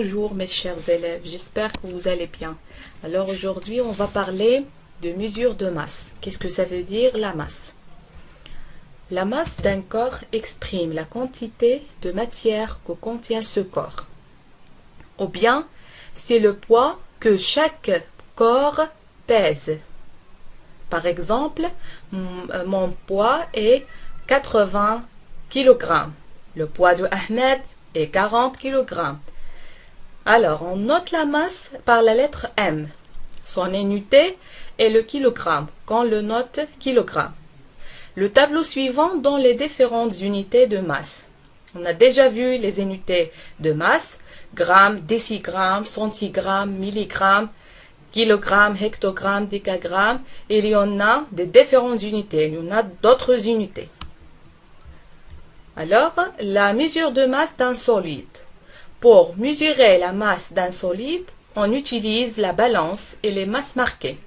Bonjour mes chers élèves, j'espère que vous allez bien. Alors aujourd'hui on va parler de mesure de masse. Qu'est-ce que ça veut dire la masse? La masse d'un corps exprime la quantité de matière que contient ce corps. Ou bien c'est le poids que chaque corps pèse. Par exemple, mon poids est 80 kg. Le poids de Ahmed est 40 kg. Alors, on note la masse par la lettre M. Son unité est le kilogramme, qu'on le note kilogramme. Le tableau suivant donne les différentes unités de masse. On a déjà vu les unités de masse, grammes, décigrammes, centigrammes, milligrammes, kilogrammes, hectogrammes, décagrammes. Il y en a des différentes unités, il y en a d'autres unités. Alors, la mesure de masse d'un solide. Pour mesurer la masse d'un solide, on utilise la balance et les masses marquées.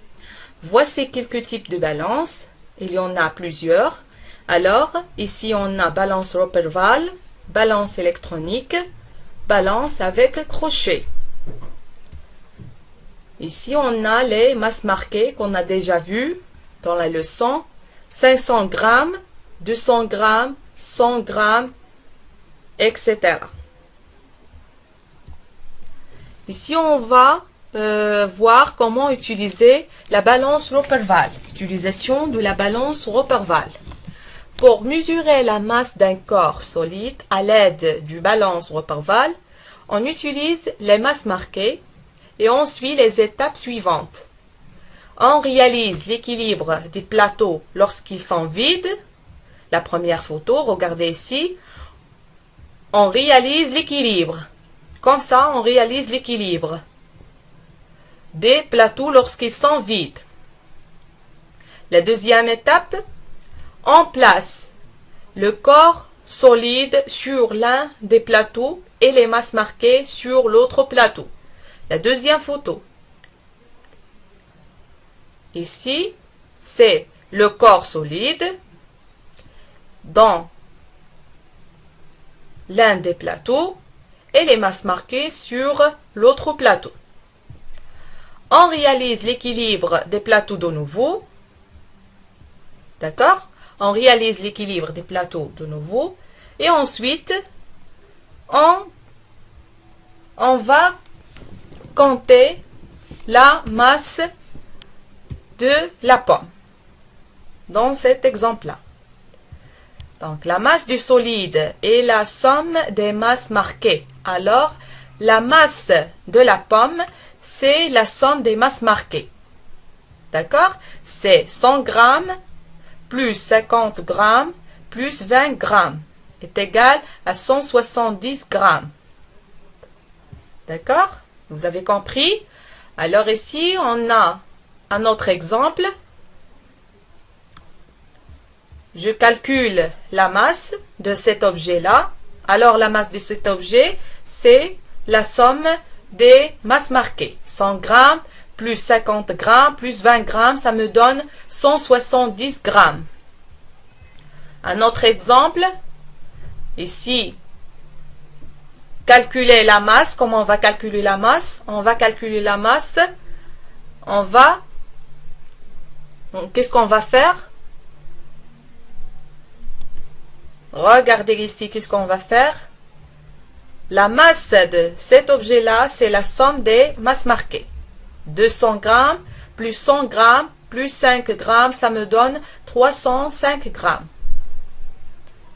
Voici quelques types de balance. Il y en a plusieurs. Alors, ici on a balance Roperval, balance électronique, balance avec crochet. Ici on a les masses marquées qu'on a déjà vues dans la leçon. 500 grammes, 200 grammes, 100 grammes, etc. Ici, on va voir comment utiliser la balance Roperval. Utilisation de la balance Roperval. Pour mesurer la masse d'un corps solide à l'aide du balance Roperval, on utilise les masses marquées et on suit les étapes suivantes. On réalise l'équilibre des plateaux lorsqu'ils sont vides. La première photo, regardez ici. On réalise l'équilibre. Comme ça, on réalise l'équilibre des plateaux lorsqu'ils sont vides. La deuxième étape, on place le corps solide sur l'un des plateaux et les masses marquées sur l'autre plateau. La deuxième photo. Ici, c'est le corps solide dans l'un des plateaux et les masses marquées sur l'autre plateau. On réalise l'équilibre des plateaux de nouveau. D'accord? On réalise l'équilibre des plateaux de nouveau. Et ensuite, on va compter la masse de la pomme. Dans cet exemple-là. Donc, la masse du solide est la somme des masses marquées. Alors, la masse de la pomme, c'est la somme des masses marquées. D'accord? C'est 100 grammes plus 50 grammes plus 20 grammes est égal à 170 grammes. D'accord? Vous avez compris? Alors ici, on a un autre exemple. Je calcule la masse de cet objet-là. Alors, la masse de cet objet, c'est la somme des masses marquées. 100 grammes plus 50 grammes plus 20 grammes, ça me donne 170 grammes. Un autre exemple. Ici, calculer la masse. Comment on va calculer la masse? On va calculer la masse. Qu'est-ce qu'on va faire? Regardez ici, qu'est-ce qu'on va faire? La masse de cet objet-là, c'est la somme des masses marquées. 200 grammes plus 100 grammes plus 5 grammes, ça me donne 305 grammes.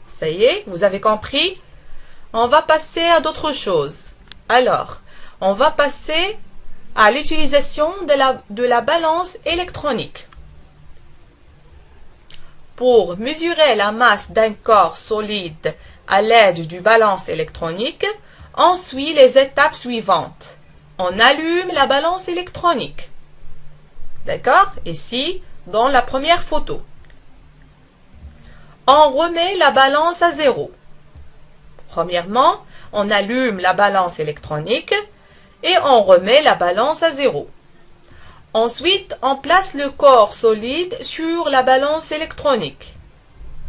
Ça y est, vous avez compris? On va passer à d'autres choses. Alors, on va passer à l'utilisation de la balance électronique. Pour mesurer la masse d'un corps solide à l'aide du balance électronique, on suit les étapes suivantes. On allume la balance électronique. D'accord? Ici, dans la première photo. On remet la balance à zéro. Premièrement, on allume la balance électronique et on remet la balance à zéro. Ensuite, on place le corps solide sur la balance électronique.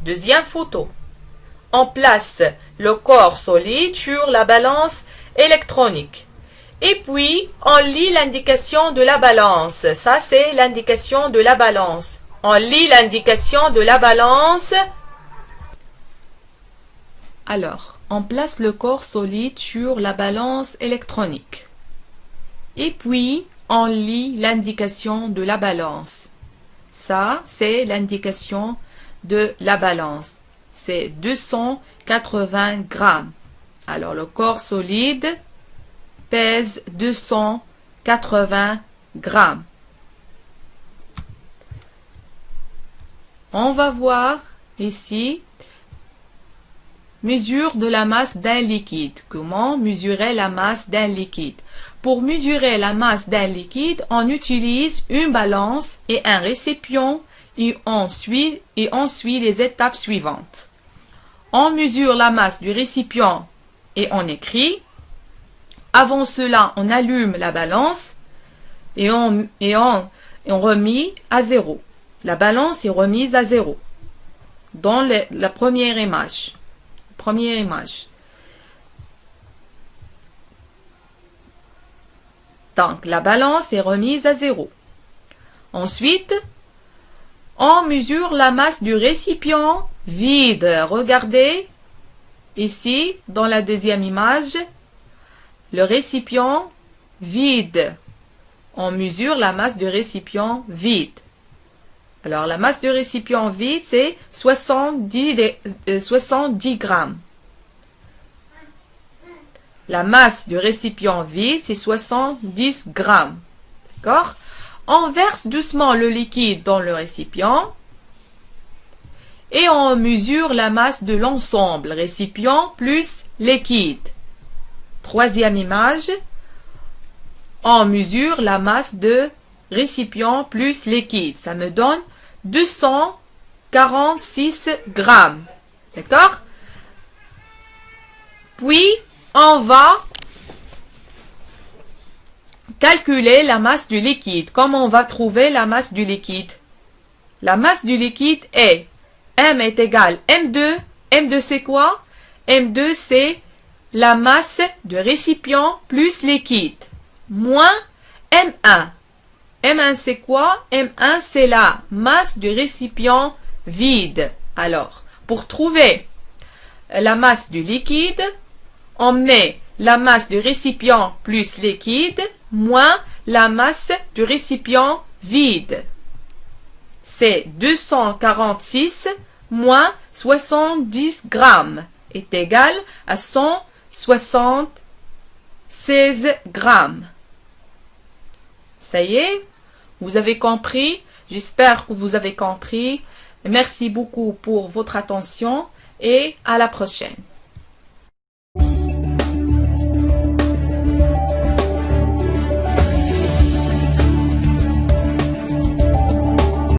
Deuxième photo. On place le corps solide sur la balance électronique. Et puis, on lit l'indication de la balance. Ça, c'est l'indication de la balance. On lit l'indication de la balance. Alors, on place le corps solide sur la balance électronique. Et puis, on lit l'indication de la balance. Ça, c'est l'indication de la balance. C'est 280 grammes. Alors, le corps solide pèse 280 grammes. On va voir ici, mesure de la masse d'un liquide. Comment mesurer la masse d'un liquide? Pour mesurer la masse d'un liquide, on utilise une balance et un récipient et on suit les étapes suivantes. On mesure la masse du récipient et on écrit. Avant cela, on allume la balance et on remet à zéro. La balance est remise à zéro dans la première image. Donc, la balance est remise à zéro. Ensuite, on mesure la masse du récipient vide. Regardez ici, dans la deuxième image, le récipient vide. On mesure la masse du récipient vide. Alors, la masse du récipient vide, c'est 70 grammes. La masse du récipient vide, c'est 70 grammes. D'accord? On verse doucement le liquide dans le récipient et on mesure la masse de l'ensemble, récipient plus liquide. Troisième image, on mesure la masse de récipient plus liquide. Ça me donne 246 grammes. D'accord? Puis, on va calculer la masse du liquide. Comment on va trouver la masse du liquide? La masse du liquide est M est égal M2. M2 c'est quoi? M2 c'est la masse de récipient plus liquide moins M1. M1 c'est quoi? M1 c'est la masse du récipient vide. Alors, pour trouver la masse du liquide, on met la masse du récipient plus liquide moins la masse du récipient vide. C'est 246 moins 70 grammes est égal à 176 grammes. Ça y est, vous avez compris? J'espère que vous avez compris. Merci beaucoup pour votre attention et à la prochaine.